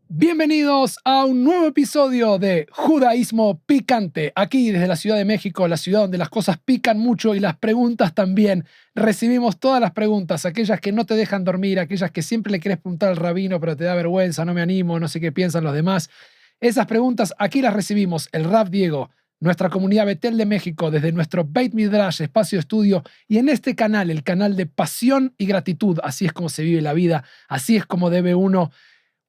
Bienvenidos a un nuevo episodio de Judaísmo Picante, aquí desde la Ciudad de México, la ciudad donde las cosas pican mucho y las preguntas también. Recibimos todas las preguntas, aquellas que no te dejan dormir, aquellas que siempre le querés preguntar al rabino pero te da vergüenza, no me animo, no sé qué piensan los demás. Esas preguntas aquí las recibimos el Rav Diego, nuestra comunidad Betel de México, desde nuestro Beit Midrash, espacio de estudio, y en este canal, el canal de pasión y gratitud. Así es como se vive la vida, así es como debe uno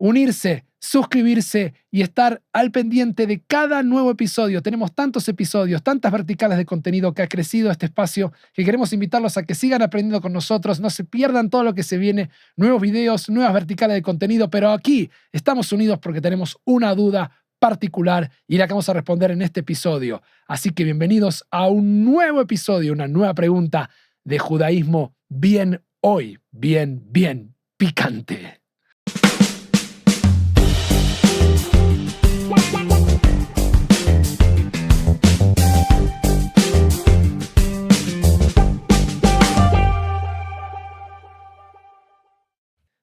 unirse, suscribirse y estar al pendiente de cada nuevo episodio. Tenemos tantos episodios, tantas verticales de contenido que ha crecido este espacio, que queremos invitarlos a que sigan aprendiendo con nosotros, no se pierdan todo lo que se viene, nuevos videos, nuevas verticales de contenido, pero aquí estamos unidos porque tenemos una duda particular y la que vamos a responder en este episodio. Así que bienvenidos a un nuevo episodio, una nueva pregunta de judaísmo bien hoy, bien picante.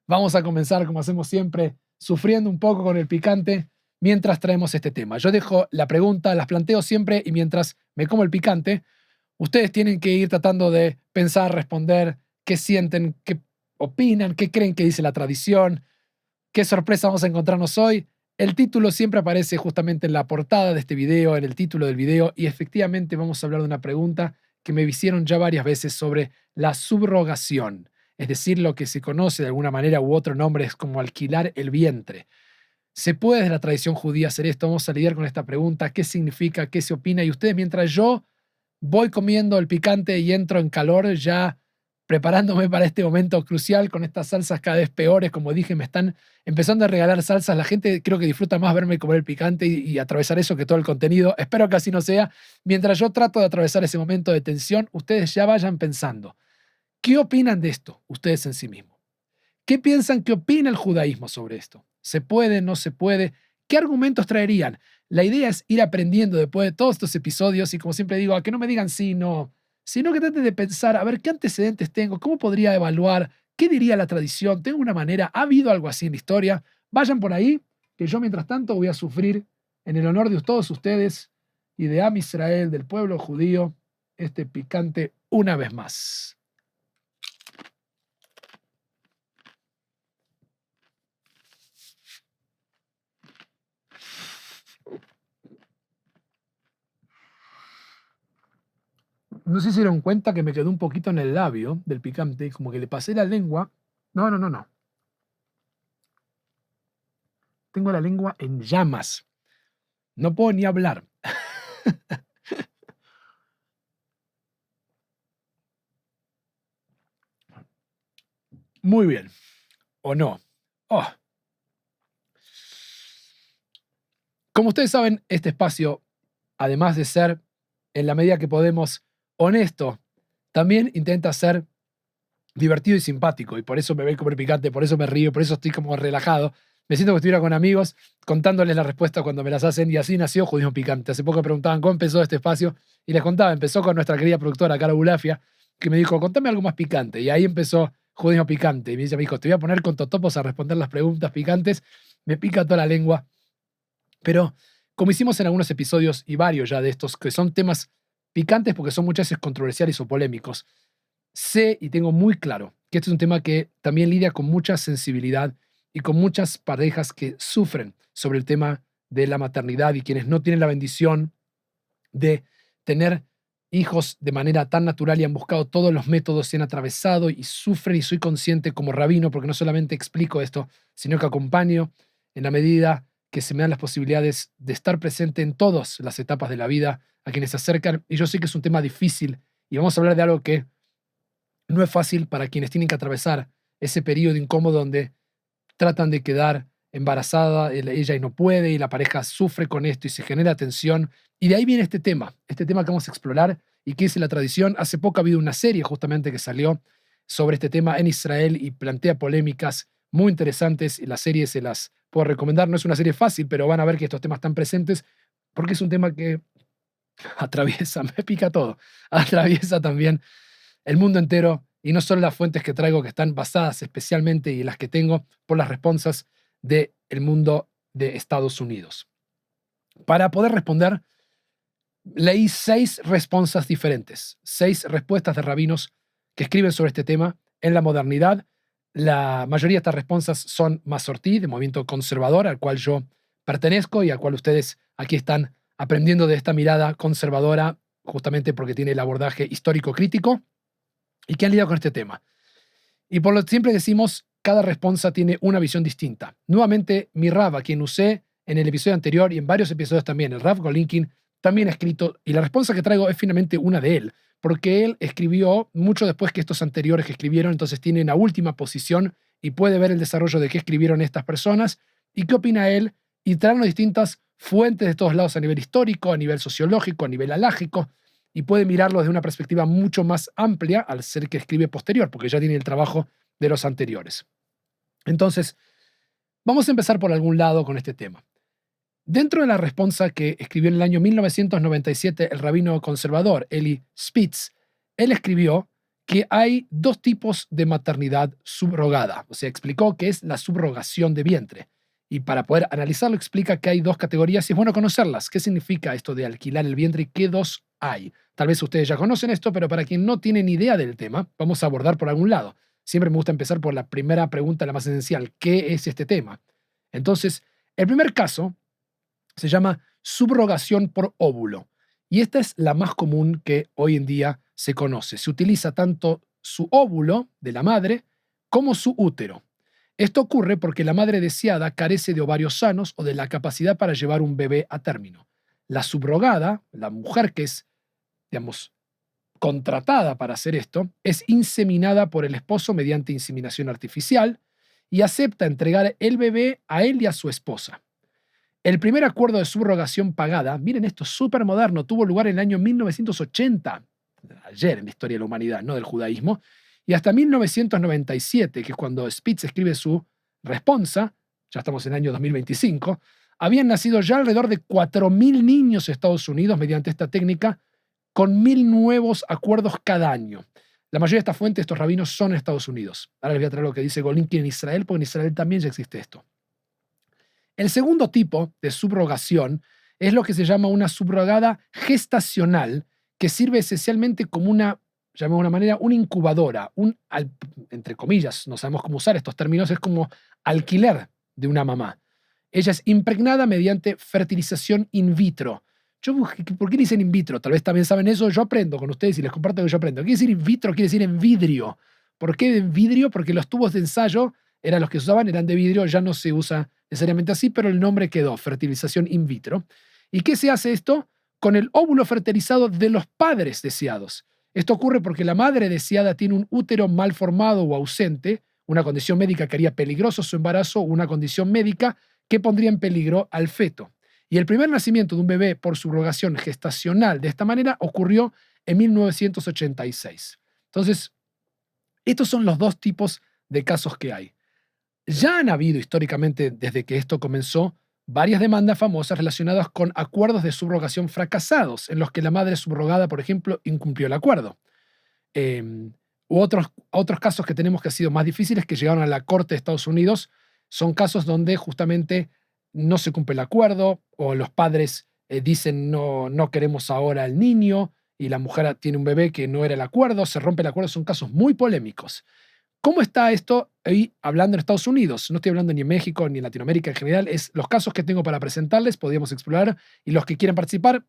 Vamos a comenzar, como hacemos siempre, sufriendo un poco con el picante mientras traemos este tema. Yo dejo la pregunta, las planteo siempre y mientras me como el picante, ustedes tienen que ir tratando de pensar, responder, qué sienten, qué opinan, qué creen que dice la tradición, qué sorpresa vamos a encontrarnos hoy. El título siempre aparece justamente en la portada de este video, en el título del video, y efectivamente vamos a hablar de una pregunta que me hicieron ya varias veces sobre la subrogación. Es decir, lo que se conoce de alguna manera u otro nombre es como alquilar el vientre. ¿Se puede desde la tradición judía hacer esto? Vamos a lidiar con esta pregunta. ¿Qué significa? ¿Qué se opina? Y ustedes, mientras yo voy comiendo el picante y entro en calor, ya preparándome para este momento crucial con estas salsas cada vez peores, como dije, me están empezando a regalar salsas. La gente creo que disfruta más verme comer el picante y atravesar eso que todo el contenido. Espero que así no sea. Mientras yo trato de atravesar ese momento de tensión, ustedes ya vayan pensando. ¿Qué opinan de esto ustedes en sí mismos? ¿Qué piensan que opina el judaísmo sobre esto? ¿Se puede? ¿No se puede? ¿Qué argumentos traerían? La idea es ir aprendiendo después de todos estos episodios y, como siempre digo, a que no me digan sí, no, sino que traten de pensar, a ver, ¿qué antecedentes tengo? ¿Cómo podría evaluar? ¿Qué diría la tradición? ¿Tengo una manera? ¿Ha habido algo así en la historia? Vayan por ahí, que yo mientras tanto voy a sufrir en el honor de todos ustedes y de Am Israel, del pueblo judío, este picante una vez más. No sé si se dieron cuenta que me quedó un poquito en el labio del picante, como que le pasé la lengua. No. Tengo la lengua en llamas. No puedo ni hablar. Muy bien. ¿O no? Oh. Como ustedes saben, este espacio, además de ser, en la medida que podemos, honesto, también intenta ser divertido y simpático. Y por eso me ve comer picante, por eso me río, por eso estoy como relajado. Me siento que estuviera con amigos contándoles la respuesta cuando me las hacen, y así nació Judaísmo Picante. Hace poco me preguntaban cómo empezó este espacio y les contaba, empezó con nuestra querida productora Cara Bulafia, que me dijo, contame algo más picante. Y ahí empezó Judaísmo Picante. Y me dijo, te voy a poner con totopos a responder las preguntas picantes. Me pica toda la lengua. Pero como hicimos en algunos episodios y varios ya de estos, que son temas picantes porque son muchas veces controversiales o polémicos, sé y tengo muy claro que este es un tema que también lidia con mucha sensibilidad y con muchas parejas que sufren sobre el tema de la maternidad y quienes no tienen la bendición de tener hijos de manera tan natural y han buscado todos los métodos y han atravesado y sufren, y soy consciente como rabino porque no solamente explico esto, sino que acompaño en la medida que se me dan las posibilidades de estar presente en todas las etapas de la vida a quienes se acercan, y yo sé que es un tema difícil y vamos a hablar de algo que no es fácil para quienes tienen que atravesar ese periodo incómodo donde tratan de quedar embarazada ella y no puede, y la pareja sufre con esto y se genera tensión. Y de ahí viene este tema que vamos a explorar y que es la tradición. Hace poco ha habido una serie justamente que salió sobre este tema en Israel y plantea polémicas muy interesantes, y la serie se las puedo recomendar. No es una serie fácil, pero van a ver que estos temas están presentes porque es un tema que atraviesa, me pica todo, atraviesa también el mundo entero, y no solo las fuentes que traigo que están basadas especialmente y las que tengo por las responsas del mundo de Estados Unidos. Para poder responder, leí 6 respuestas diferentes, 6 respuestas de rabinos que escriben sobre este tema en la modernidad. La mayoría de estas respuestas son Masortí, de movimiento conservador, al cual yo pertenezco y al cual ustedes aquí están aprendiendo de esta mirada conservadora, justamente porque tiene el abordaje histórico crítico y que han lidiado con este tema. Y por lo que siempre decimos, cada respuesta tiene una visión distinta. Nuevamente, mi Rav, a quien usé en el episodio anterior y en varios episodios también, el Rav Golinkin, también ha escrito, y la respuesta que traigo es finalmente una de él, porque él escribió mucho después que estos anteriores que escribieron, entonces tiene una última posición y puede ver el desarrollo de qué escribieron estas personas y qué opina él, y traernos distintas fuentes de todos lados a nivel histórico, a nivel sociológico, a nivel alágico, y puede mirarlo desde una perspectiva mucho más amplia al ser que escribe posterior, porque ya tiene el trabajo de los anteriores. Entonces, vamos a empezar por algún lado con este tema. Dentro de la respuesta que escribió en el año 1997 el rabino conservador Eli Spitz, él escribió que hay 2 tipos de maternidad subrogada. O sea, explicó qué es la subrogación de vientre. Y para poder analizarlo, explica que hay 2 categorías y es bueno conocerlas. ¿Qué significa esto de alquilar el vientre y qué 2 hay? Tal vez ustedes ya conocen esto, pero para quien no tiene ni idea del tema, vamos a abordar por algún lado. Siempre me gusta empezar por la primera pregunta, la más esencial. ¿Qué es este tema? Entonces, el primer caso se llama subrogación por óvulo. Y esta es la más común que hoy en día se conoce. Se utiliza tanto su óvulo de la madre como su útero. Esto ocurre porque la madre deseada carece de ovarios sanos o de la capacidad para llevar un bebé a término. La subrogada, la mujer que es, digamos, contratada para hacer esto, es inseminada por el esposo mediante inseminación artificial y acepta entregar el bebé a él y a su esposa. El primer acuerdo de subrogación pagada, miren esto, súper moderno, tuvo lugar en el año 1980, ayer en la historia de la humanidad, no del judaísmo, y hasta 1997, que es cuando Spitz escribe su responsa, ya estamos en el año 2025, habían nacido ya alrededor de 4.000 niños en Estados Unidos mediante esta técnica, con 1.000 nuevos acuerdos cada año. La mayoría de estas fuentes, estos rabinos, son en Estados Unidos. Ahora les voy a traer lo que dice Golinkin en Israel, porque en Israel también ya existe esto. El segundo tipo de subrogación es lo que se llama una subrogada gestacional, que sirve esencialmente como una, llamemos de una manera, una incubadora, entre comillas, no sabemos cómo usar estos términos, es como alquiler de una mamá. Ella es impregnada mediante fertilización in vitro. ¿Por qué dicen in vitro? Tal vez también saben eso, yo aprendo con ustedes y les comparto que yo aprendo. ¿Qué quiere decir in vitro? Quiere decir en vidrio. ¿Por qué en vidrio? Porque los tubos de ensayo eran los que se usaban, eran de vidrio, ya no se usa necesariamente así, pero el nombre quedó, fertilización in vitro. ¿Y qué se hace esto? Con el óvulo fertilizado de los padres deseados. Esto ocurre porque la madre deseada tiene un útero mal formado o ausente, una condición médica que haría peligroso su embarazo o una condición médica que pondría en peligro al feto. Y el primer nacimiento de un bebé por subrogación gestacional de esta manera ocurrió en 1986. Entonces, estos son los 2 tipos de casos que hay. Ya han habido históricamente, desde que esto comenzó, varias demandas famosas relacionadas con acuerdos de subrogación fracasados, en los que la madre subrogada, por ejemplo, incumplió el acuerdo. U otros casos que tenemos que han sido más difíciles, que llegaron a la Corte de Estados Unidos, son casos donde justamente no se cumple el acuerdo, o los padres dicen no queremos ahora al niño, y la mujer tiene un bebé que no era el acuerdo, se rompe el acuerdo, son casos muy polémicos. ¿Cómo está esto ahí hablando en Estados Unidos? No estoy hablando ni en México ni en Latinoamérica en general, es los casos que tengo para presentarles, podríamos explorar, y los que quieran participar,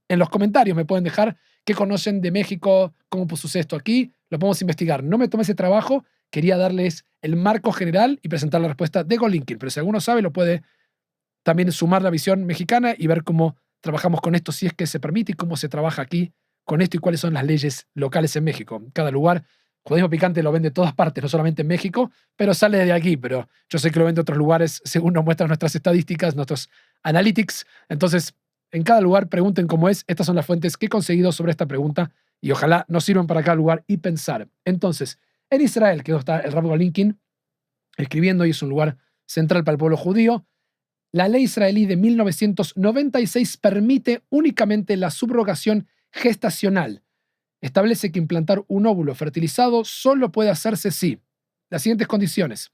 en los comentarios me pueden dejar qué conocen de México, cómo sucede esto aquí, lo podemos investigar. No me tomé ese trabajo, quería darles el marco general y presentar la respuesta de Golinkin, pero si alguno sabe lo puede también sumar la visión mexicana y ver cómo trabajamos con esto, si es que se permite, y cómo se trabaja aquí con esto y cuáles son las leyes locales en México. Cada lugar, judaísmo picante lo vende en todas partes, no solamente en México, pero sale de aquí. Pero yo sé que lo vende en otros lugares según nos muestran nuestras estadísticas, nuestros analytics. Entonces, en cada lugar pregunten cómo es. Estas son las fuentes que he conseguido sobre esta pregunta y ojalá nos sirvan para cada lugar y pensar. Entonces, en Israel, que está el Rav Golinkin escribiendo, y es un lugar central para el pueblo judío, la ley israelí de 1996 permite únicamente la subrogación gestacional. Establece que implantar un óvulo fertilizado solo puede hacerse si las siguientes condiciones.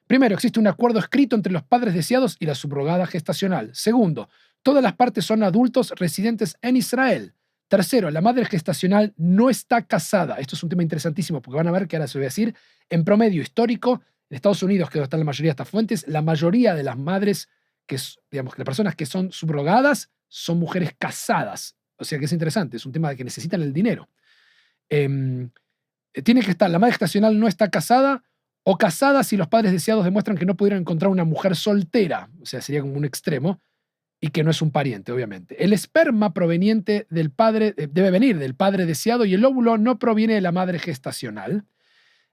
Primero, existe un acuerdo escrito entre los padres deseados y la subrogada gestacional. Segundo, todas las partes son adultos residentes en Israel. Tercero, la madre gestacional no está casada. Esto es un tema interesantísimo porque van a ver que ahora se voy a decir, en promedio histórico, en Estados Unidos, que es donde están la mayoría de estas fuentes, la mayoría de las madres, digamos, que las personas que son subrogadas son mujeres casadas. O sea que es interesante, es un tema de que necesitan el dinero. Tiene que estar, la madre gestacional no está casada o casada si los padres deseados demuestran que no pudieron encontrar una mujer soltera, o sea, sería como un extremo, y que no es un pariente, obviamente. El esperma proveniente del padre debe venir del padre deseado y el óvulo no proviene de la madre gestacional.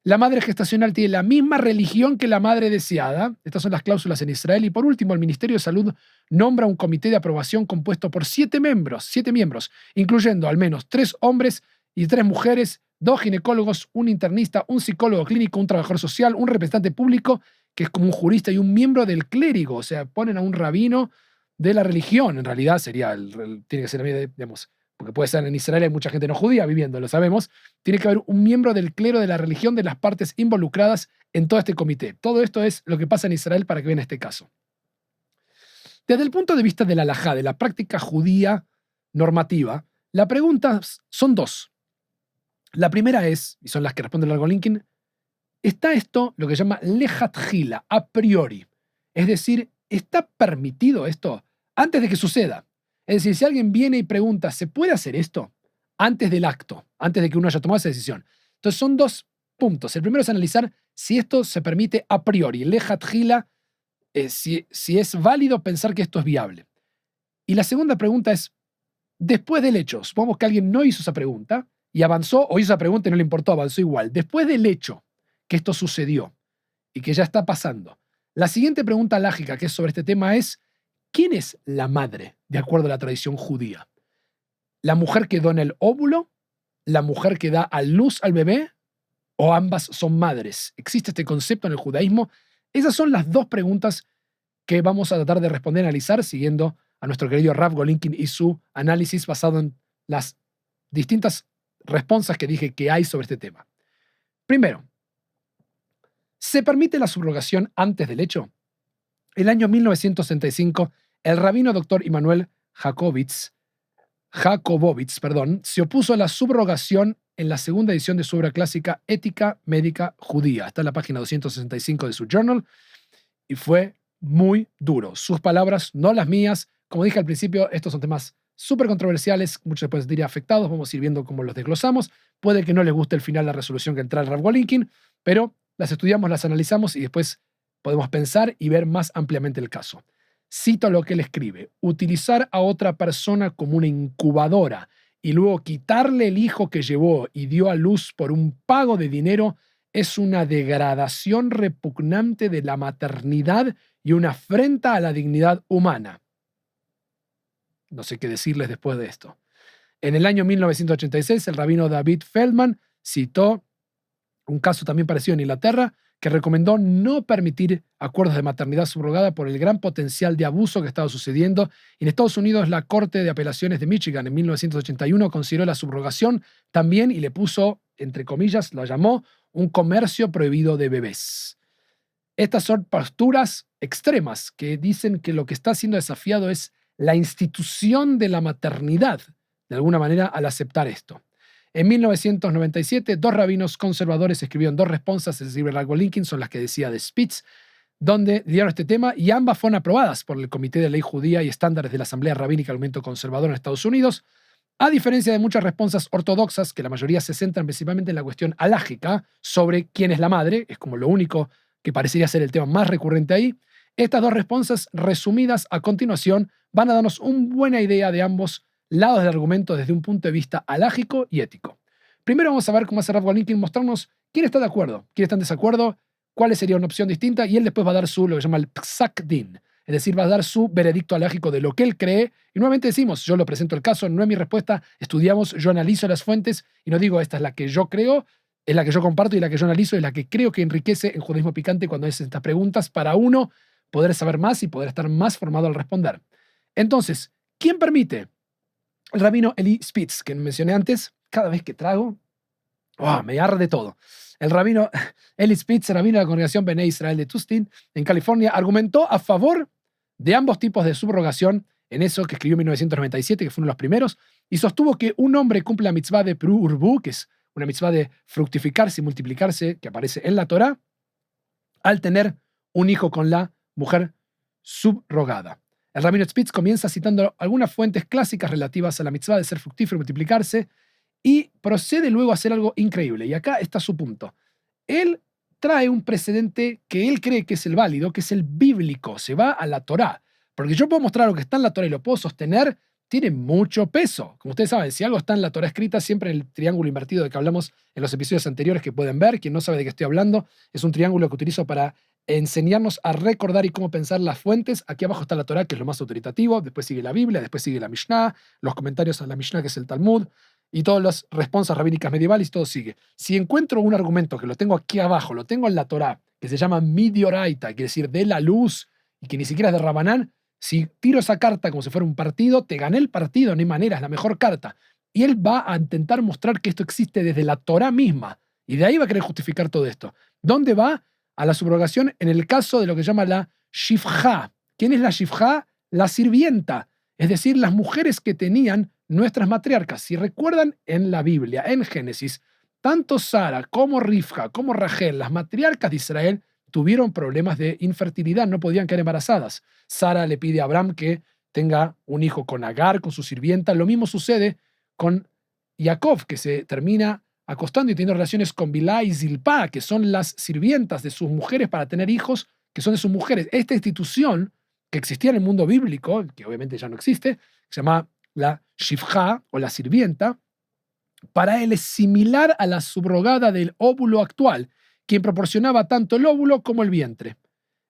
La madre gestacional tiene la misma religión que la madre deseada. Estas son las cláusulas en Israel. Y por último, el Ministerio de Salud nombra un comité de aprobación compuesto por 7 miembros, incluyendo al menos 3 hombres y 3 mujeres, 2 ginecólogos, un internista, un psicólogo clínico, un trabajador social, un representante público, que es como un jurista, y un miembro del clérigo. O sea, ponen a un rabino de la religión. En realidad sería, tiene que ser, digamos, porque puede ser en Israel hay mucha gente no judía viviendo, lo sabemos, tiene que haber un miembro del clero de la religión de las partes involucradas en todo este comité. Todo esto es lo que pasa en Israel para que vean este caso. Desde el punto de vista de la halajá, de la práctica judía normativa, la pregunta son 2. La primera es, y son las que responde el Largo Lincoln, ¿está esto lo que se llama lejatjila, a priori? Es decir, ¿está permitido esto antes de que suceda? Es decir, si alguien viene y pregunta, ¿se puede hacer esto? Antes del acto, antes de que uno haya tomado esa decisión. Entonces son 2 puntos. El primero es analizar si esto se permite a priori, lejatjila, si es válido pensar que esto es viable. Y la segunda pregunta es, después del hecho, supongamos que alguien no hizo esa pregunta y avanzó, o hizo esa pregunta y no le importó, avanzó igual. Después del hecho que esto sucedió y que ya está pasando, la siguiente pregunta lógica que es sobre este tema es, ¿quién es la madre, de acuerdo a la tradición judía? ¿La mujer que dona el óvulo? ¿La mujer que da a luz al bebé? ¿O ambas son madres? ¿Existe este concepto en el judaísmo? Esas son las 2 preguntas que vamos a tratar de responder y analizar siguiendo a nuestro querido Rav Golinkin y su análisis basado en las distintas respuestas que dije que hay sobre este tema. Primero, ¿se permite la subrogación antes del hecho? El año 1965, el rabino Dr. Immanuel Jacobovitz, se opuso a la subrogación en la segunda edición de su obra clásica Ética Médica Judía. Está en la página 265 de su journal y fue muy duro. Sus palabras, no las mías. Como dije al principio, estos son temas súper controversiales, muchos pueden sentir afectados, vamos a ir viendo cómo los desglosamos. Puede que no les guste el final, la resolución que entra el Rav Golinkin, pero las estudiamos, las analizamos y después podemos pensar y ver más ampliamente el caso. Cito lo que él escribe: utilizar a otra persona como una incubadora y luego quitarle el hijo que llevó y dio a luz por un pago de dinero es una degradación repugnante de la maternidad y una afrenta a la dignidad humana. No sé qué decirles después de esto. En el año 1986, el rabino David Feldman citó un caso también parecido en Inglaterra, que recomendó no permitir acuerdos de maternidad subrogada por el gran potencial de abuso que estaba sucediendo. En Estados Unidos, la Corte de Apelaciones de Michigan en 1981 consideró la subrogación también y le puso, entre comillas, lo llamó un comercio prohibido de bebés. Estas son posturas extremas que dicen que lo que está siendo desafiado es la institución de la maternidad, de alguna manera, al aceptar esto. En 1997, 2 rabinos conservadores escribieron 2 responsas, es decir, Rav Golinkin, son las que decía de Spitz, donde dieron este tema y ambas fueron aprobadas por el Comité de Ley Judía y Estándares de la Asamblea Rabínica del Movimiento Conservador en Estados Unidos, a diferencia de muchas responsas ortodoxas, que la mayoría se centran principalmente en la cuestión halágica sobre quién es la madre, es como lo único que parecería ser el tema más recurrente ahí. Estas 2 responsas resumidas a continuación van a darnos una buena idea de ambos lados del argumento desde un punto de vista halágico y ético. Primero vamos a ver cómo hace Rav Golinkin mostrarnos quién está de acuerdo, quién está en desacuerdo, cuál sería una opción distinta, y él después va a dar lo que se llama el psak din, es decir, va a dar su veredicto halágico de lo que él cree, y nuevamente decimos, yo lo presento el caso, no es mi respuesta, estudiamos, yo analizo las fuentes, y no digo esta es la que yo creo, es la que yo comparto y la que yo analizo, es la que creo que enriquece en judaísmo picante cuando hacen estas preguntas para uno poder saber más y poder estar más formado al responder. Entonces, ¿quién permite? El rabino Eli Spitz, que mencioné antes, cada vez que trago, Me arde todo. El rabino Eli Spitz, rabino de la congregación Bnei Israel de Tustin, en California, argumentó a favor de ambos tipos de subrogación en eso que escribió en 1997, que fue uno de los primeros, y sostuvo que un hombre cumple la mitzvah de Pru Urbu, que es una mitzvah de fructificarse y multiplicarse, que aparece en la Torá, al tener un hijo con la mujer subrogada. El rabino Spitz comienza citando algunas fuentes clásicas relativas a la mitzvah de ser fructífero y multiplicarse, y procede luego a hacer algo increíble. Y acá está su punto. Él trae un precedente que él cree que es el válido, que es el bíblico. Se va a la Torá. Porque yo puedo mostrar lo que está en la Torá y lo puedo sostener, tiene mucho peso. Como ustedes saben, si algo está en la Torá escrita, siempre en el triángulo invertido de que hablamos en los episodios anteriores que pueden ver, quien no sabe de qué estoy hablando, es un triángulo que utilizo para enseñarnos a recordar y cómo pensar las fuentes. Aquí abajo está la Torá, que es lo más autoritativo, después sigue la Biblia, después sigue la Mishnah, los comentarios a la Mishnah, que es el Talmud, y todas las responsas rabínicas medievales, todo sigue. Si encuentro un argumento que lo tengo aquí abajo, lo tengo en la Torá, que se llama Midioraita, quiere decir de la luz, y que ni siquiera es de Rabanán, si tiro esa carta como si fuera un partido, te gané el partido, no hay manera, es la mejor carta. Y él va a intentar mostrar que esto existe desde la Torá misma, y de ahí va a querer justificar todo esto. ¿Dónde va? A la subrogación en el caso de lo que llama la shifja. ¿Quién es la shifja? La sirvienta, es decir, las mujeres que tenían nuestras matriarcas. Si recuerdan en la Biblia, en Génesis, tanto Sara como Rivka como Rachel, las matriarcas de Israel, tuvieron problemas de infertilidad, no podían quedar embarazadas. Sara le pide a Abraham que tenga un hijo con Agar, con su sirvienta. Lo mismo sucede con Jacob, que se termina acostando y teniendo relaciones con Bilá y Zilpá, que son las sirvientas de sus mujeres para tener hijos, que son de sus mujeres. Esta institución que existía en el mundo bíblico, que obviamente ya no existe, se llama la shifja o la sirvienta, para él es similar a la subrogada del óvulo actual, quien proporcionaba tanto el óvulo como el vientre.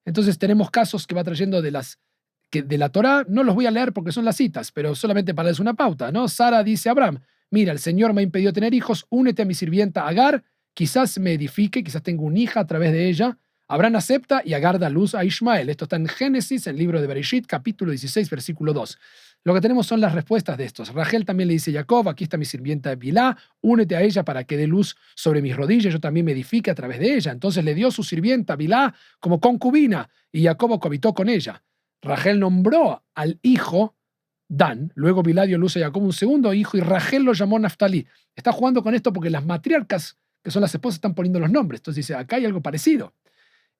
Entonces tenemos casos que va trayendo de la Torá, no los voy a leer porque son las citas, pero solamente para darles una pauta, ¿no? Sara dice a Abraham, mira, el Señor me ha impedido tener hijos, únete a mi sirvienta Agar, quizás me edifique, quizás tenga una hija a través de ella. Abraham acepta y Agar da luz a Ismael. Esto está en Génesis, en el libro de Bereshit, capítulo 16, versículo 2. Lo que tenemos son las respuestas de estos. Rachel también le dice a Jacob, aquí está mi sirvienta Bilá, únete a ella para que dé luz sobre mis rodillas, yo también me edifique a través de ella. Entonces le dio su sirvienta Bilá como concubina y Jacob cohabitó con ella. Rachel nombró al hijo Dan, luego Bilá dio luz a Jacob un segundo hijo y Rachel lo llamó Naftalí. Está jugando con esto porque las matriarcas, que son las esposas, están poniendo los nombres. Entonces dice, acá hay algo parecido.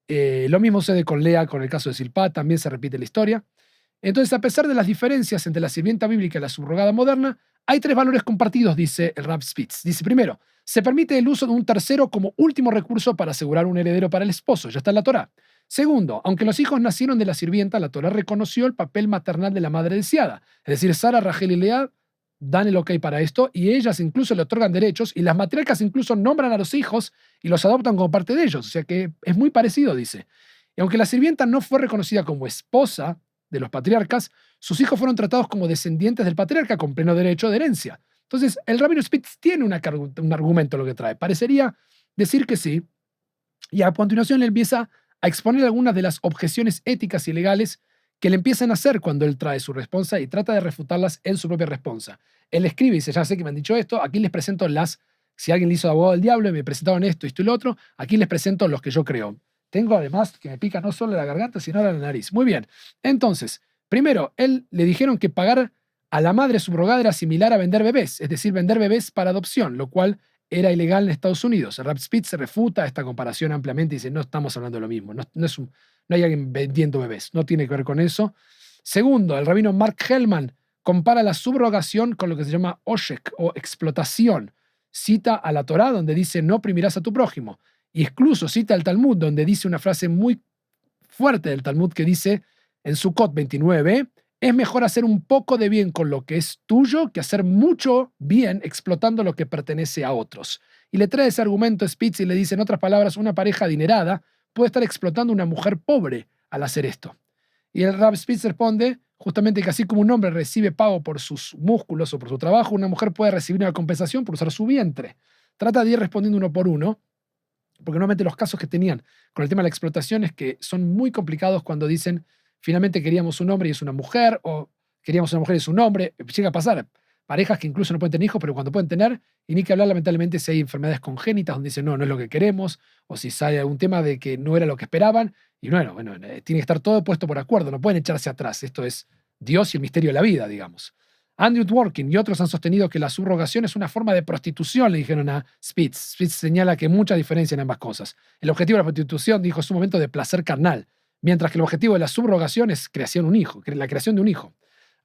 Lo mismo sucede con Lea, con el caso de Silpá, también se repite la historia. Entonces, a pesar de las diferencias entre la sirvienta bíblica y la subrogada moderna, hay tres valores compartidos, dice el Rab Spitz. Dice, primero, se permite el uso de un tercero como último recurso para asegurar un heredero para el esposo, ya está en la Torá. Segundo, aunque los hijos nacieron de la sirvienta, la Torá reconoció el papel maternal de la madre deseada. Es decir, Sara, Rachel y Lea dan el ok para esto y ellas incluso le otorgan derechos y las matriarcas incluso nombran a los hijos y los adoptan como parte de ellos. O sea que es muy parecido, dice. Y aunque la sirvienta no fue reconocida como esposa de los patriarcas, sus hijos fueron tratados como descendientes del patriarca con pleno derecho de herencia. Entonces, el rabino Spitz tiene un argumento lo que trae. Parecería decir que sí, y a continuación le empieza a exponer algunas de las objeciones éticas y legales que le empiezan a hacer cuando él trae su responsa y trata de refutarlas en su propia responsa. Él escribe y dice, ya sé que me han dicho esto, aquí les presento si alguien le hizo abogado del diablo y me presentaron esto y lo otro, aquí les presento los que yo creo. Tengo además que me pica no solo la garganta, sino la nariz. Muy bien. Entonces, primero, él le dijeron que pagar a la madre subrogada era similar a vender bebés, es decir, vender bebés para adopción, lo cual era ilegal en Estados Unidos. El Rab Spitz se refuta esta comparación ampliamente y dice, no estamos hablando de lo mismo, no hay alguien vendiendo bebés, no tiene que ver con eso. Segundo, el rabino Mark Hellman compara la subrogación con lo que se llama oshek o explotación. Cita a la Torá donde dice, no oprimirás a tu prójimo. Y incluso cita al Talmud, donde dice una frase muy fuerte del Talmud que dice, en Sukkot 29, es mejor hacer un poco de bien con lo que es tuyo que hacer mucho bien explotando lo que pertenece a otros. Y le trae ese argumento a Spitz y le dice, en otras palabras, una pareja adinerada puede estar explotando a una mujer pobre al hacer esto. Y el Rab Spitz responde justamente que así como un hombre recibe pago por sus músculos o por su trabajo, una mujer puede recibir una compensación por usar su vientre. Trata de ir respondiendo uno por uno, porque normalmente los casos que tenían con el tema de la explotación es que son muy complicados cuando dicen finalmente queríamos un hombre y es una mujer, o queríamos una mujer y es un hombre, llega a pasar. parejas que incluso no pueden tener hijos, pero cuando pueden tener, y ni que hablar lamentablemente si hay enfermedades congénitas donde dicen no es lo que queremos, o si sale algún tema de que no era lo que esperaban, y bueno, tiene que estar todo puesto por acuerdo, no pueden echarse atrás. Esto es Dios y el misterio de la vida, digamos. Andrew Dworkin y otros han sostenido que la subrogación es una forma de prostitución, le dijeron a Spitz. Spitz señala que hay mucha diferencia en ambas cosas. El objetivo de la prostitución, dijo, es un momento de placer carnal, mientras que el objetivo de la subrogación es la creación de un hijo.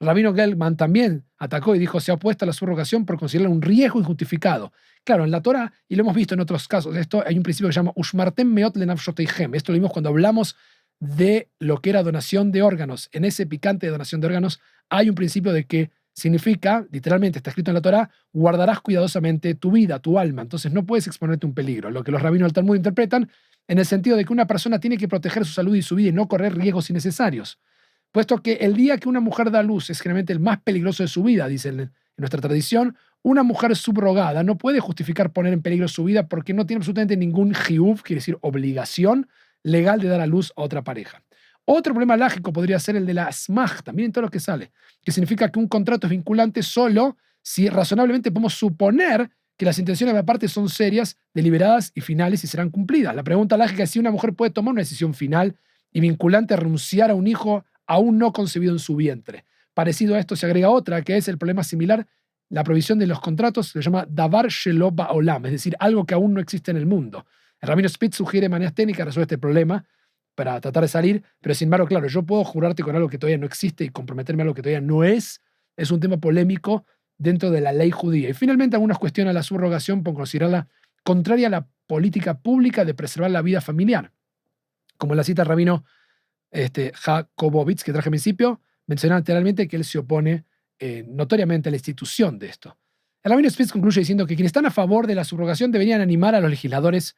Rabino Gelman también atacó y dijo se ha opuesto a la subrogación por considerarla un riesgo injustificado. Claro, en la Torah, y lo hemos visto en otros casos, esto hay un principio que se llama Ushmartem Meot Lenafshoteihem. Esto lo vimos cuando hablamos de lo que era donación de órganos. En ese picante de donación de órganos hay un principio de que significa, literalmente está escrito en la Torah, guardarás cuidadosamente tu vida, tu alma. Entonces no puedes exponerte a un peligro. Lo que los rabinos del Talmud interpretan en el sentido de que una persona tiene que proteger su salud y su vida y no correr riesgos innecesarios. Puesto que el día que una mujer da a luz es generalmente el más peligroso de su vida, dice en nuestra tradición, una mujer subrogada no puede justificar poner en peligro su vida porque no tiene absolutamente ningún jiuv, quiere decir obligación legal de dar a luz a otra pareja. Otro problema lógico podría ser el de la smaj, también en todo lo que sale, que significa que un contrato es vinculante solo si razonablemente podemos suponer que las intenciones de la parte son serias, deliberadas y finales y serán cumplidas. La pregunta lógica es si una mujer puede tomar una decisión final y vinculante a renunciar a un hijo aún no concebido en su vientre. Parecido a esto se agrega otra, que es el problema similar, la provisión de los contratos, que se llama Davar Shelo Ba'olam, es decir, algo que aún no existe en el mundo. El rabino Spitz sugiere maneras técnicas para resolver este problema, para tratar de salir, pero sin embargo, claro, yo puedo jurarte con algo que todavía no existe y comprometerme a algo que todavía no es un tema polémico dentro de la ley judía. Y finalmente, algunos cuestionan la subrogación por considerarla contraria a la política pública de preservar la vida familiar. Como la cita el rabino Jacobovitz, que traje al principio, menciona literalmente que él se opone notoriamente a la institución de esto. El rabino Spitz concluye diciendo que quienes están a favor de la subrogación deberían animar a los legisladores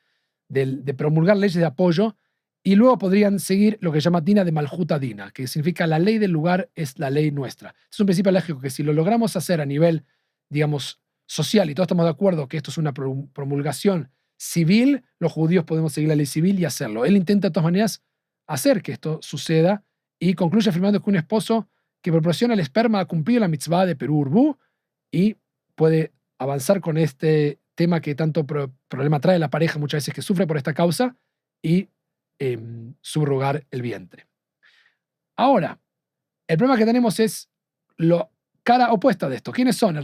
de promulgar leyes de apoyo y luego podrían seguir lo que se llama Dina de Malhuta Dina, que significa la ley del lugar es la ley nuestra. Es un principio lógico que si lo logramos hacer a nivel, digamos, social y todos estamos de acuerdo que esto es una promulgación civil, los judíos podemos seguir la ley civil y hacerlo. Él intenta de todas maneras hacer que esto suceda y concluye afirmando que un esposo que proporciona el esperma ha cumplido la mitzvah de Perú Urbú y puede avanzar con este tema que tanto problema trae a la pareja muchas veces que sufre por esta causa y subrogar el vientre. Ahora, el problema que tenemos es la cara opuesta de esto. ¿Quiénes son?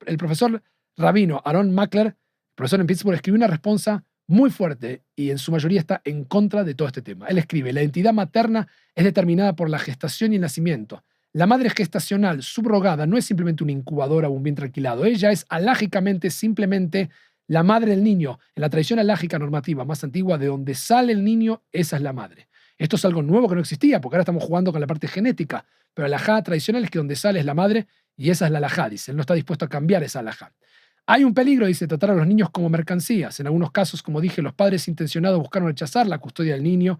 El profesor rabino Aaron Makler, profesor en Pittsburgh, escribió una respuesta muy fuerte y en su mayoría está en contra de todo este tema. Él escribe, la identidad materna es determinada por la gestación y el nacimiento. La madre gestacional subrogada no es simplemente una incubadora o un vientre alquilado. Ella es alágicamente simplemente la madre del niño. En la tradición alágica normativa más antigua, de donde sale el niño, esa es la madre. Esto es algo nuevo que no existía, porque ahora estamos jugando con la parte genética. Pero la alajá tradicional es que donde sale es la madre y esa es la alajá, dice. Él no está dispuesto a cambiar esa alajá. Hay un peligro, dice, tratar a los niños como mercancías. En algunos casos, como dije, los padres intencionados buscaron rechazar la custodia del niño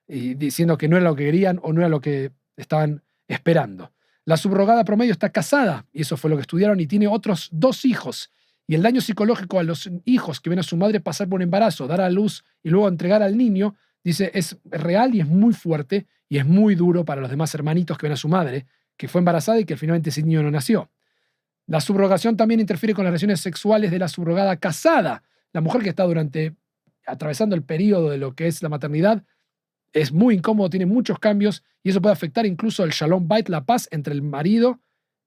y diciendo que no era lo que querían o no era lo que estaban esperando. La subrogada promedio está casada, y eso fue lo que estudiaron, y tiene otros 2 hijos. Y el daño psicológico a los hijos que ven a su madre pasar por un embarazo, dar a luz y luego entregar al niño, dice, es real y es muy fuerte y es muy duro para los demás hermanitos que ven a su madre, que fue embarazada y que finalmente ese niño no nació. La subrogación también interfiere con las relaciones sexuales de la subrogada casada. La mujer que está atravesando el periodo de lo que es la maternidad es muy incómodo, tiene muchos cambios y eso puede afectar incluso el shalom bait, la paz entre el marido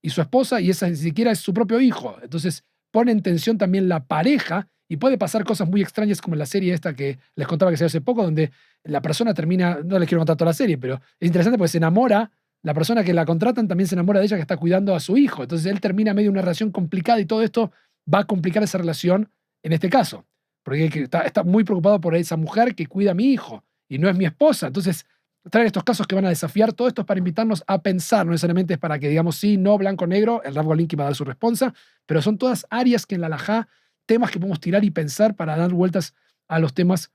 y su esposa, y esa ni siquiera es su propio hijo. Entonces pone en tensión también la pareja y puede pasar cosas muy extrañas como en la serie esta que les contaba que se hace poco, donde la persona termina, no les quiero contar toda la serie, pero es interesante porque se enamora, la persona que la contratan también se enamora de ella que está cuidando a su hijo. Entonces él termina medio de una relación complicada y todo esto va a complicar esa relación en este caso, porque está muy preocupado por esa mujer que cuida a mi hijo y no es mi esposa. Entonces traen estos casos que van a desafiar todo esto es para invitarnos a pensar, no necesariamente es para que digamos sí, no, blanco, negro, el Rav Golinki va a dar su respuesta, pero son todas áreas que en la halajá, temas que podemos tirar y pensar para dar vueltas a los temas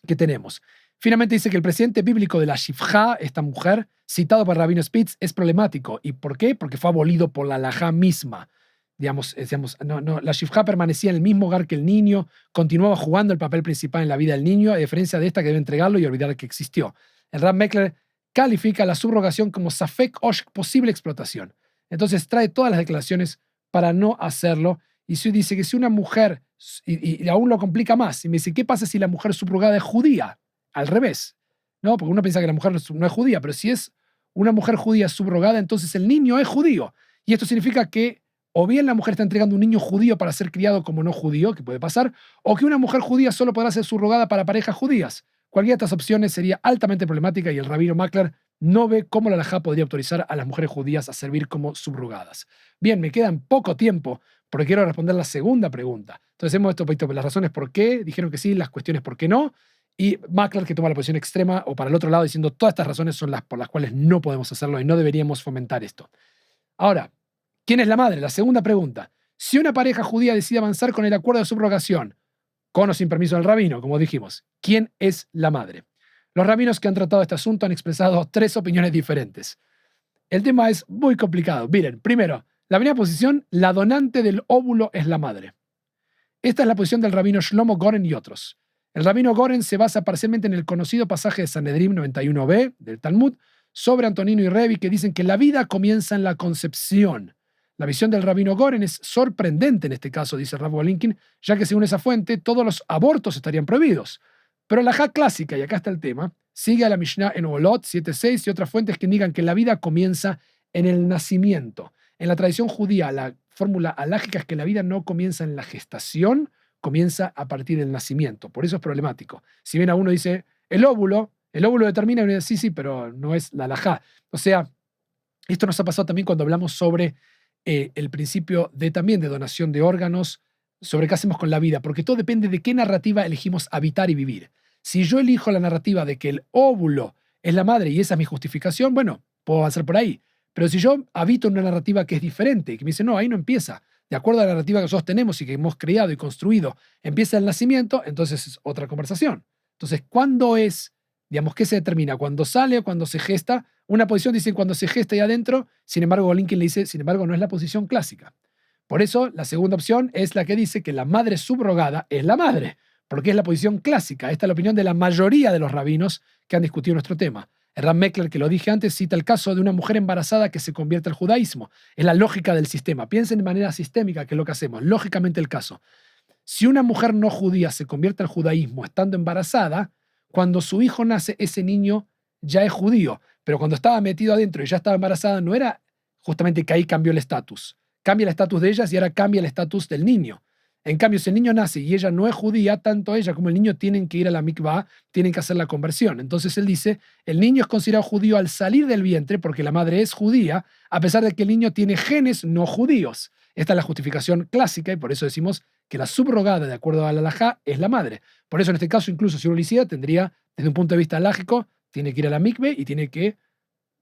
que tenemos. Finalmente dice que el presidente bíblico de la Shifja, esta mujer, citado por Rabino Spitz, es problemático. ¿Y por qué? Porque fue abolido por la halajá misma. La Shifja permanecía en el mismo hogar que el niño, continuaba jugando el papel principal en la vida del niño, a diferencia de esta que debe entregarlo y olvidar que existió. El Rav Meckler califica la subrogación como safek osh, posible explotación. Entonces trae todas las declaraciones para no hacerlo. Y dice que si una mujer, y aún lo complica más, y me dice, ¿qué pasa si la mujer subrogada es judía? Al revés, ¿no? Porque uno piensa que la mujer no es judía, pero si es una mujer judía subrogada, entonces el niño es judío. Y esto significa que o bien la mujer está entregando un niño judío para ser criado como no judío, que puede pasar, o que una mujer judía solo podrá ser subrogada para parejas judías. Cualquiera de estas opciones sería altamente problemática y el rabino Makler no ve cómo la halajá podría autorizar a las mujeres judías a servir como subrogadas. Bien, me queda poco tiempo porque quiero responder la segunda pregunta. Entonces hemos visto las razones por qué, dijeron que sí, las cuestiones por qué no, y Makler que toma la posición extrema o para el otro lado diciendo todas estas razones son las por las cuales no podemos hacerlo y no deberíamos fomentar esto. Ahora, ¿quién es la madre? La segunda pregunta. Si una pareja judía decide avanzar con el acuerdo de subrogación, con o sin permiso del rabino, como dijimos, ¿quién es la madre? Los rabinos que han tratado este asunto han expresado 3 opiniones diferentes. El tema es muy complicado. Miren, primero, la primera posición, la donante del óvulo es la madre. Esta es la posición del rabino Shlomo Goren y otros. El rabino Goren se basa parcialmente en el conocido pasaje de Sanedrim 91b del Talmud sobre Antonino y Revi que dicen que la vida comienza en la concepción. La visión del rabino Goren es sorprendente en este caso, dice Rav Golinkin, ya que según esa fuente todos los abortos estarían prohibidos. Pero la halajá clásica, y acá está el tema, sigue a la Mishnah en Olot 7.6 y otras fuentes que indican que la vida comienza en el nacimiento. En la tradición judía, la fórmula halájica es que la vida no comienza en la gestación, comienza a partir del nacimiento. Por eso es problemático. Si bien a uno dice el óvulo determina, uno dice sí, pero no es la halajá. O sea, esto nos ha pasado también cuando hablamos sobre el principio también de donación de órganos, sobre qué hacemos con la vida, porque todo depende de qué narrativa elegimos habitar y vivir. Si yo elijo la narrativa de que el óvulo es la madre y esa es mi justificación, bueno, puedo avanzar por ahí. Pero si yo habito en una narrativa que es diferente, que me dice, no, ahí no empieza, de acuerdo a la narrativa que nosotros tenemos y que hemos creado y construido, empieza el nacimiento, entonces es otra conversación. Entonces, ¿cuándo es, digamos, qué se determina? ¿Cuándo sale o cuándo se gesta? Una posición dice cuando se gesta ahí adentro, sin embargo, Lincoln le dice, sin embargo, no es la posición clásica. Por eso, la segunda opción es la que dice que la madre subrogada es la madre, porque es la posición clásica. Esta es la opinión de la mayoría de los rabinos que han discutido nuestro tema. El Rav Meckler, que lo dije antes, cita el caso de una mujer embarazada que se convierte al judaísmo. Es la lógica del sistema. Piensen de manera sistémica, que es lo que hacemos. Lógicamente el caso. Si una mujer no judía se convierte al judaísmo estando embarazada, cuando su hijo nace, ese niño ya es judío. Pero cuando estaba metido adentro y ya estaba embarazada, no era justamente que ahí cambió el estatus. Cambia el estatus de ellas y ahora cambia el estatus del niño. En cambio, si el niño nace y ella no es judía, tanto ella como el niño tienen que ir a la mikvah, tienen que hacer la conversión. Entonces él dice, el niño es considerado judío al salir del vientre porque la madre es judía, a pesar de que el niño tiene genes no judíos. Esta es la justificación clásica y por eso decimos que la subrogada, de acuerdo a la halajá, es la madre. Por eso en este caso, incluso si uno lo hiciera, tendría, desde un punto de vista lógico, tiene que ir a la mikveh y tiene que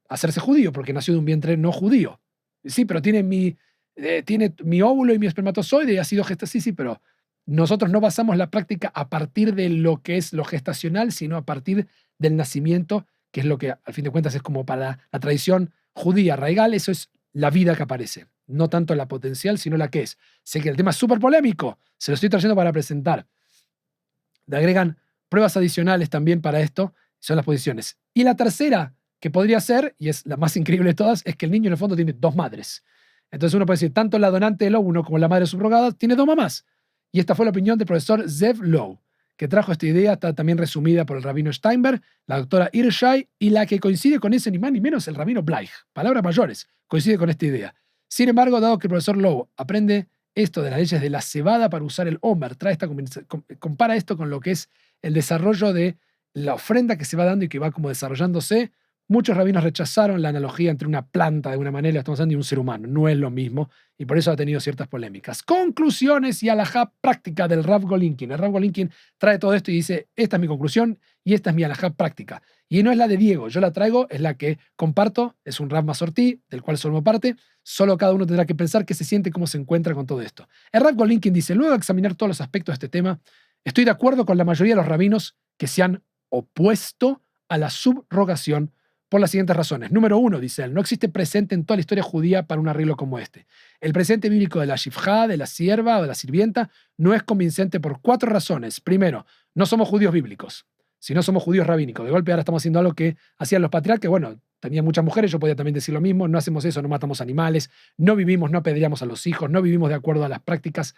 hacerse judío porque nació de un vientre no judío. Sí, pero tiene mi óvulo y mi espermatozoide y ha sido gestacional. Sí, pero nosotros no basamos la práctica a partir de lo que es lo gestacional, sino a partir del nacimiento, que es lo que al fin de cuentas es como para la tradición judía arraigal, eso es la vida que aparece, no tanto la potencial, sino la que es. Sé que el tema es súper polémico, se lo estoy trayendo para presentar. Le agregan pruebas adicionales también para esto, son las posiciones. Y la tercera, que podría ser, y es la más increíble de todas, es que el niño en el fondo tiene 2 madres. Entonces uno puede decir, tanto la donante del óvulo como la madre subrogada tiene 2 mamás. Y esta fue la opinión del profesor Zev Low, que trajo esta idea, está también resumida por el rabino Steinberg, la doctora Irshai, y la que coincide con ese ni más ni menos el rabino Bleich. Palabras mayores, coincide con esta idea. Sin embargo, dado que el profesor Low aprende esto de las leyes de la cebada para usar el Omer, compara esto con lo que es el desarrollo de la ofrenda que se va dando y que va como desarrollándose. Muchos rabinos rechazaron la analogía entre una planta de una manera, la estamos hablando, y un ser humano. No es lo mismo y por eso ha tenido ciertas polémicas. Conclusiones y halajá práctica del Rav Golinkin. El Rav Golinkin trae todo esto y dice, esta es mi conclusión y esta es mi halajá práctica. Y no es la de Diego, yo la traigo, es la que comparto, es un Rav Masortí, del cual formo parte, solo cada uno tendrá que pensar qué se siente, cómo se encuentra con todo esto. El Rav Golinkin dice, luego de examinar todos los aspectos de este tema, estoy de acuerdo con la mayoría de los rabinos que se han opuesto a la subrogación por las siguientes razones. Número 1, dice él, no existe presente en toda la historia judía para un arreglo como este. El presente bíblico de la shifjá, de la sierva o de la sirvienta, no es convincente por 4 razones. Primero, no somos judíos bíblicos. Si no somos judíos rabínicos, de golpe ahora estamos haciendo algo que hacían los patriarcas. Bueno, tenían muchas mujeres, yo podía también decir lo mismo. No hacemos eso, no matamos animales, no vivimos, no apedreamos a los hijos, no vivimos de acuerdo a las prácticas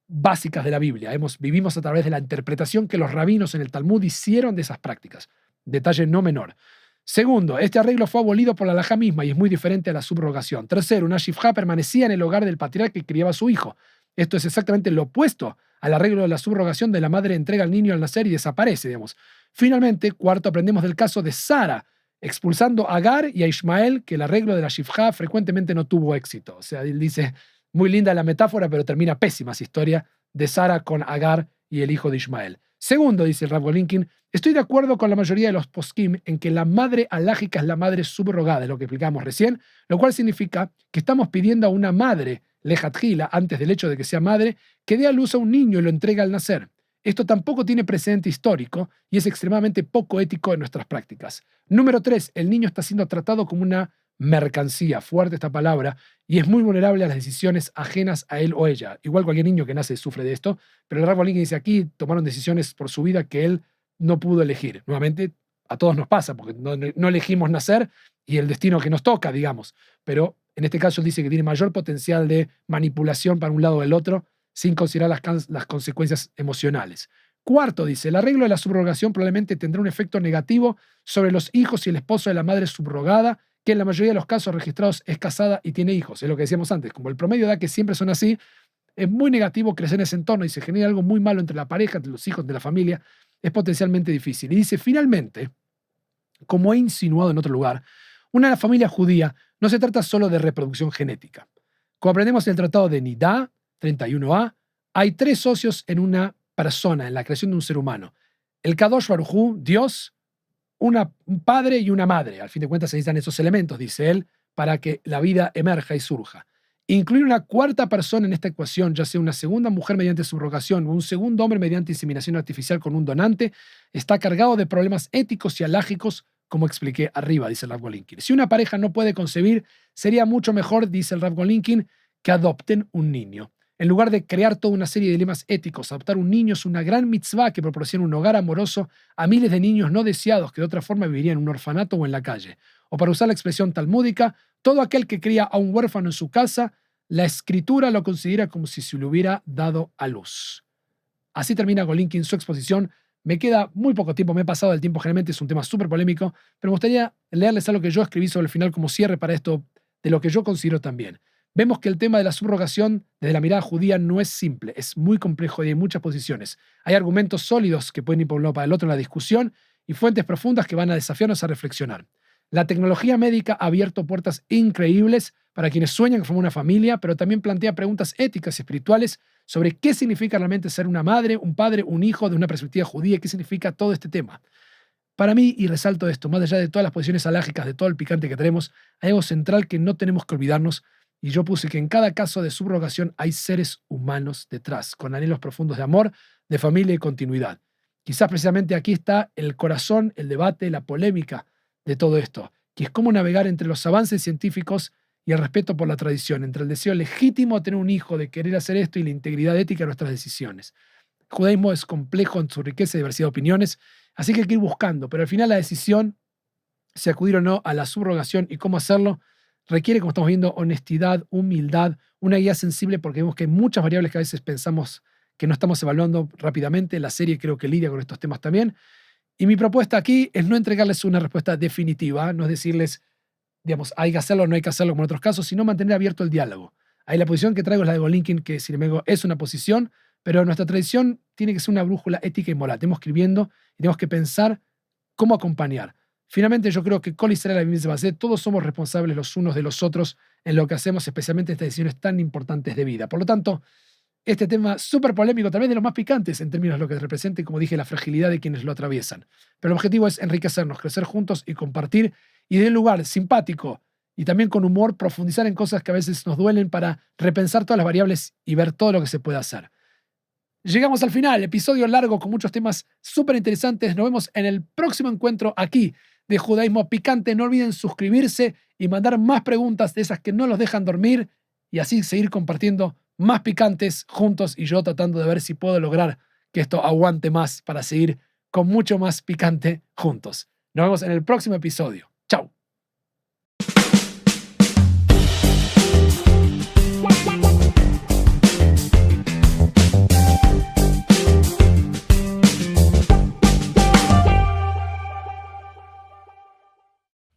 básicas de la Biblia. Vivimos a través de la interpretación que los rabinos en el Talmud hicieron de esas prácticas. Detalle no menor. Segundo, este arreglo fue abolido por la halajá misma y es muy diferente a la subrogación. Tercero, una shifjá permanecía en el hogar del patriarca que criaba a su hijo. Esto es exactamente lo opuesto al arreglo de la subrogación de la madre entrega al niño al nacer y desaparece, digamos. Finalmente, cuarto, aprendemos del caso de Sara, expulsando a Agar y a Ismael, que el arreglo de la shifjá frecuentemente no tuvo éxito. O sea, él dice, muy linda la metáfora, pero termina pésima esa historia de Sara con Agar y el hijo de Ismael. Segundo, dice el Rav Golinkin, estoy de acuerdo con la mayoría de los poskim en que la madre halágica es la madre subrogada, es lo que explicamos recién, lo cual significa que estamos pidiendo a una madre, lejatjila, antes del hecho de que sea madre, que dé a luz a un niño y lo entregue al nacer. Esto tampoco tiene precedente histórico y es extremadamente poco ético en nuestras prácticas. Número 3, el niño está siendo tratado como una mercancía, fuerte esta palabra, y es muy vulnerable a las decisiones ajenas a él o ella. Igual cualquier niño que nace sufre de esto, pero el Rav Golinkin dice aquí, tomaron decisiones por su vida que él no pudo elegir. Nuevamente, a todos nos pasa, porque no elegimos nacer y el destino que nos toca, digamos. Pero en este caso él dice que tiene mayor potencial de manipulación para un lado o el otro, sin considerar las consecuencias emocionales. Cuarto, dice, el arreglo de la subrogación probablemente tendrá un efecto negativo sobre los hijos y el esposo de la madre subrogada, que en la mayoría de los casos registrados es casada y tiene hijos. Es lo que decíamos antes. Como el promedio da que siempre son así, es muy negativo crecer en ese entorno y se genera algo muy malo entre la pareja, entre los hijos, entre la familia. Es potencialmente difícil. Y dice, finalmente, como he insinuado en otro lugar, una familia judía no se trata solo de reproducción genética. Como aprendemos en el Tratado de Nidá, 31a, hay 3 socios en una persona, en la creación de un ser humano. El Kadosh Baruj Hu, Dios, un padre y una madre. Al fin de cuentas se necesitan esos elementos, dice él, para que la vida emerja y surja. Incluir una cuarta persona en esta ecuación, ya sea una segunda mujer mediante subrogación o un segundo hombre mediante inseminación artificial con un donante, está cargado de problemas éticos y alágicos, como expliqué arriba, dice el Rav Golinkin. Si una pareja no puede concebir, sería mucho mejor, dice el Rav Golinkin, que adopten un niño. En lugar de crear toda una serie de dilemas éticos, adoptar un niño es una gran mitzvah que proporciona un hogar amoroso a miles de niños no deseados que de otra forma vivirían en un orfanato o en la calle. O para usar la expresión talmúdica, todo aquel que cría a un huérfano en su casa, la escritura lo considera como si se le hubiera dado a luz. Así termina Golinkin su exposición. Me queda muy poco tiempo, me he pasado del tiempo, generalmente es un tema súper polémico, pero me gustaría leerles algo que yo escribí sobre el final como cierre para esto, de lo que yo considero también. Vemos que el tema de la subrogación desde la mirada judía no es simple, es muy complejo y hay muchas posiciones. Hay argumentos sólidos que pueden ir por un lado para el otro en la discusión y fuentes profundas que van a desafiarnos a reflexionar. La tecnología médica ha abierto puertas increíbles para quienes sueñan con formar una familia, pero también plantea preguntas éticas y espirituales sobre qué significa realmente ser una madre, un padre, un hijo de una perspectiva judía, qué significa todo este tema. Para mí, y resalto esto, más allá de todas las posiciones alágicas, de todo el picante que tenemos, hay algo central que no tenemos que olvidarnos, y yo puse que en cada caso de subrogación hay seres humanos detrás, con anhelos profundos de amor, de familia y continuidad. Quizás precisamente aquí está el corazón, el debate, la polémica de todo esto, que es cómo navegar entre los avances científicos y el respeto por la tradición, entre el deseo legítimo de tener un hijo, de querer hacer esto y la integridad ética de nuestras decisiones. El judaísmo es complejo en su riqueza y diversidad de opiniones, así que hay que ir buscando, pero al final la decisión, si acudir o no a la subrogación y cómo hacerlo, requiere, como estamos viendo, honestidad, humildad, una guía sensible porque vemos que hay muchas variables que a veces pensamos que no estamos evaluando rápidamente. La serie creo que lidia con estos temas también. Y mi propuesta aquí es no entregarles una respuesta definitiva, no es decirles, digamos, hay que hacerlo o no hay que hacerlo como en otros casos, sino mantener abierto el diálogo. Ahí la posición que traigo es la de Golinkin, que sin embargo es una posición, pero nuestra tradición tiene que ser una brújula ética y moral. Tenemos que ir viendo y tenemos que pensar cómo acompañar. Finalmente, yo creo que Kol Israel todos somos responsables los unos de los otros en lo que hacemos, especialmente en estas decisiones tan importantes de vida. Por lo tanto, este tema súper polémico, también de los más picantes en términos de lo que representa y, como dije, la fragilidad de quienes lo atraviesan. Pero el objetivo es enriquecernos, crecer juntos y compartir, y de un lugar simpático y también con humor profundizar en cosas que a veces nos duelen para repensar todas las variables y ver todo lo que se puede hacer. Llegamos al final, episodio largo con muchos temas súper interesantes. Nos vemos en el próximo encuentro aquí de Judaísmo Picante. No olviden suscribirse y mandar más preguntas de esas que no los dejan dormir y así seguir compartiendo más picantes juntos y yo tratando de ver si puedo lograr que esto aguante más para seguir con mucho más picante juntos. Nos vemos en el próximo episodio.